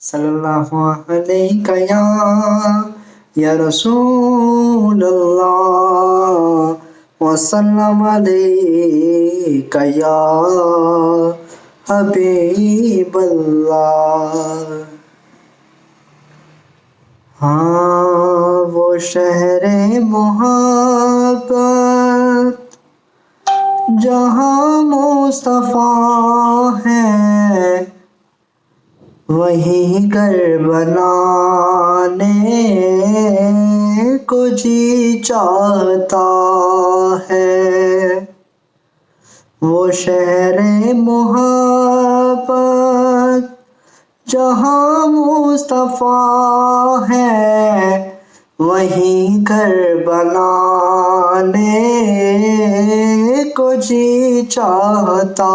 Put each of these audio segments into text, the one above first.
صلی اللہ علیہ یا رسول اللہ وسلم علیک یا حبیب اللہ۔ ہاں وہ شہر محبت جہاں مصطفیٰ ہے، وہیں گھر بنانے کو جی چاہتا ہے۔ وہ شہر محبت جہاں مصطفیٰ ہے، وہیں گھر بنانے کو جی چاہتا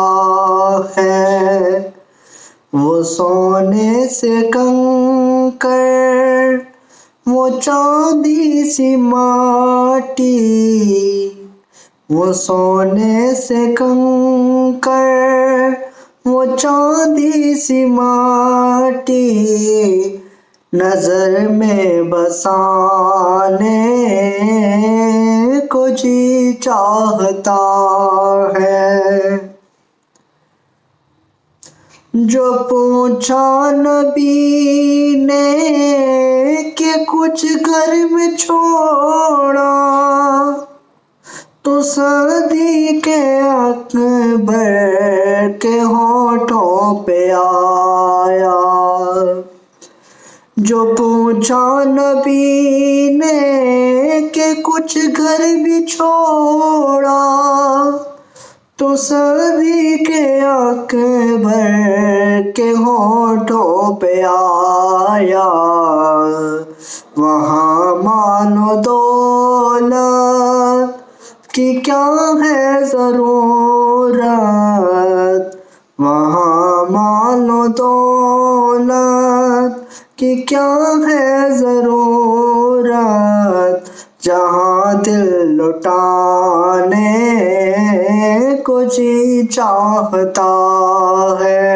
ہے۔ وہ سونے سے کنکر، وہ چاندی سی ماٹی، وہ سونے سے کنکر، وہ چاندی سی ماٹی، نظر میں بسانے کو جی چاہتا ہے۔ جو پوچھا نبی نے کہ کچھ گھر میں چھوڑا، تو صدیق اکبر کے ہونٹوں پہ آیا۔ جو پوچھا نبی نے کہ کچھ گھر بھی چھوڑا، تو صدیق اکبر کے ہونٹوں پہ آیا۔ وہاں مال و دولت کی کیا ہے ضرورت، وہاں مال و دولت کی کیا ہے ضرورت، جہاں دل لٹانے کو جی چاہتا ہے۔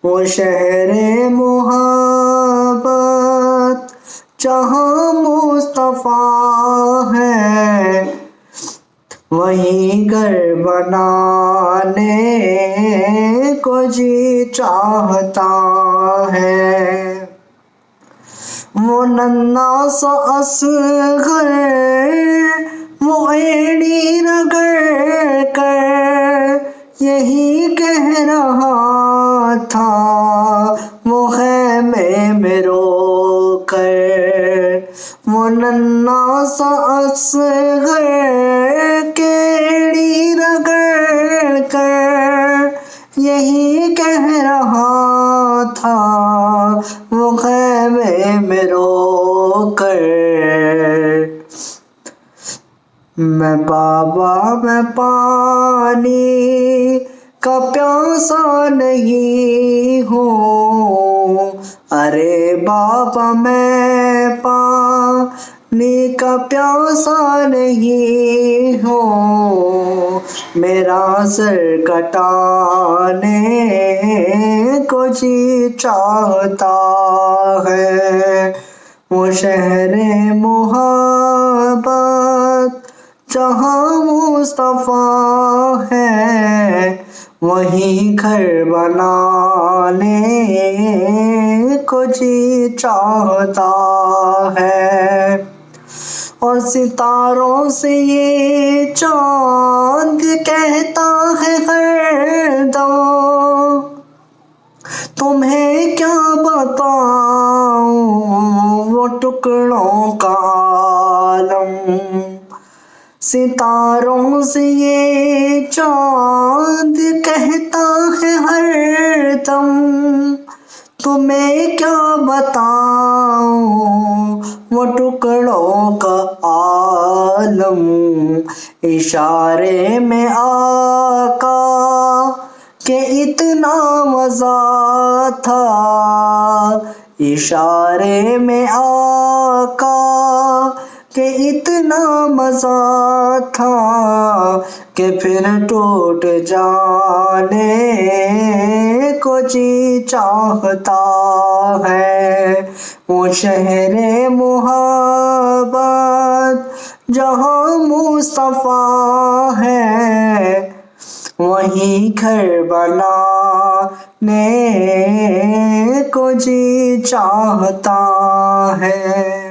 وہ شہر محبت جہاں مصطفیٰ ہے، وہیں گھر بنانے کو جی چاہتا ہے۔ وہ ننھا سا اصغر، وہ ایڑی رگڑ کر یہی کہہ رہا تھا، وہ خیمے میں رو کر۔ وہ ننھا سا اصغر کہ ایڑی رگڑ کر یہی کہہ رہا تھا، وہ خیمے میں رو کر۔ میں بابا میں پانی کا پیاسا نہیں ہوں، ارے بابا میں پانی کا پیاسا نہیں ہوں، میرا سر کٹانے کو جی چاہتا ہے۔ وہ شہر محبت جہاں مصطفیٰ ہے، وہیں گھر بنانے کو جی چاہتا ہے۔ اور ستاروں سے یہ چاند کہتا ہے ہر دم، تمہیں کیا بتاؤں وہ ٹکڑوں کا عالم۔ ستاروں سے یہ چاند کہتا ہے ہر دم، تمہیں کیا بتاؤں وہ ٹکڑوں کا عالم۔ اشارے میں آقا کہ اتنا مزہ تھا، اشارے میں آقا کہ اتنا مزہ تھا، کہ پھر ٹوٹ جانے کو جی چاہتا ہے وہ شہر محبت جہاں مصطفیٰ ہے وہیں کربلا نے کو جی چاہتا ہے.